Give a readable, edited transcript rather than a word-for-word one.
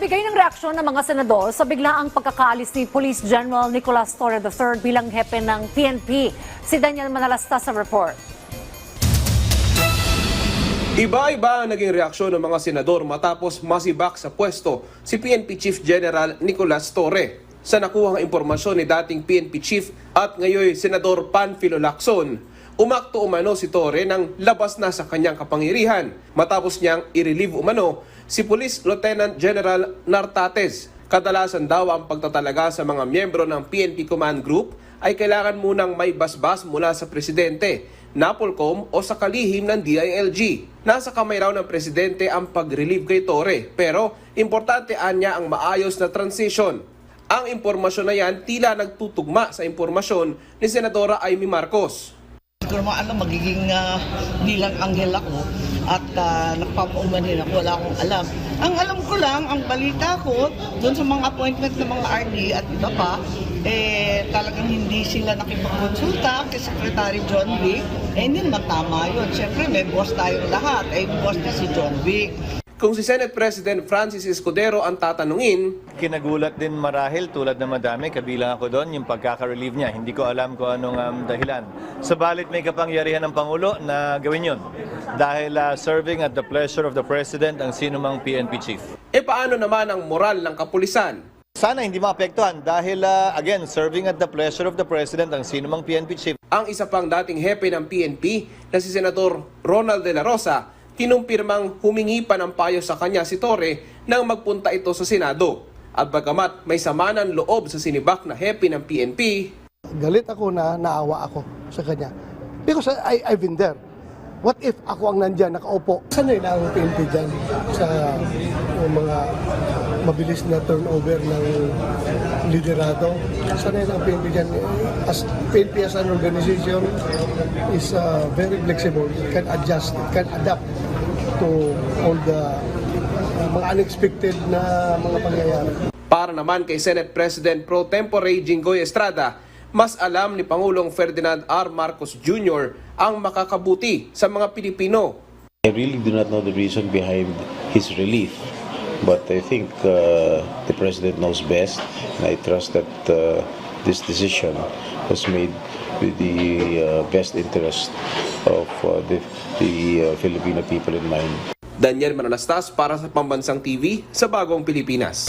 Nagbigay ng reaksyon ng mga senador sa biglaang pagkakaalis ni Police General Nicolas Torre III bilang hepe ng PNP. Si Daniel Manalasta sa report. Iba-iba ang naging reaksyon ng mga senador matapos masibak sa pwesto si PNP Chief General Nicolas Torre. Sa nakuhang impormasyon ni dating PNP Chief at ngayon Senador Panfilo Lacson, umakto umano si Torre nang labas na sa kanyang kapangyarihan matapos niyang i-relieve umano si Police Lieutenant General Nartates. Kadalasan daw ang pagtatalaga sa mga miyembro ng PNP Command Group ay kailangan munang may basbas mula sa Presidente, NAPOLCOM o sa kalihim ng DILG. Nasa kamay raw ng Presidente ang pag-relieve kay Torre, pero importante anya ang maayos na transition. Ang impormasyon na yan tila nagtutugma sa impormasyon ni Senadora Amy Marcos. Hindi ko naman alam, magiging nilang anghel ako at nagpapaumanhin ako, wala akong alam. Ang alam ko lang, ang balita ko, doon sa mga appointment ng mga RD at iba pa, talagang hindi sila nakipagkonsulta kay Secretary John Wick. Hindi naman tama yun. Siyempre, may boss tayong lahat. Boss na si John Wick. Kung si Senate President Francis Escudero ang tatanungin, kinagulat din marahil tulad ng madami, kabilang ako doon, yung pagkaka-relieve niya. Hindi ko alam kung anong dahilan. Sabalit may kapangyarihan ng Pangulo na gawin yun. Dahil serving at the pleasure of the President ang sinumang PNP Chief. paano naman ang moral ng kapulisan? Sana hindi maapektuhan dahil, again, serving at the pleasure of the President ang sinumang PNP Chief. Ang isa pang dating hepe ng PNP na si Senador Ronald De La Rosa, kinumpirmang humingi pa ng payo sa kanya si Torre nang magpunta ito sa Senado. At bagamat may sama ng loob sa sinibak na hepe ng PNP, galit ako na naawa ako sa kanya. Because I've been there. What if ako ang nandyan, nakaupo? Sanay na ang PNP dyan sa mga mabilis na turnover ng liderado. Sanay na ang PNP dyan. As PNP as an organization is very flexible. It can adjust, it can adapt to all the mga unexpected na mga pangyayari. Para naman kay Senate President Pro Tempore Jinggoy Estrada, mas alam ni Pangulong Ferdinand R. Marcos Jr. ang makakabuti sa mga Pilipino. I really do not know the reason behind his relief, but I think the President knows best, and I trust that this decision was made with the best interest of the Filipino people in mind. Daniel Mananastas para sa Pambansang TV sa Bagong Pilipinas.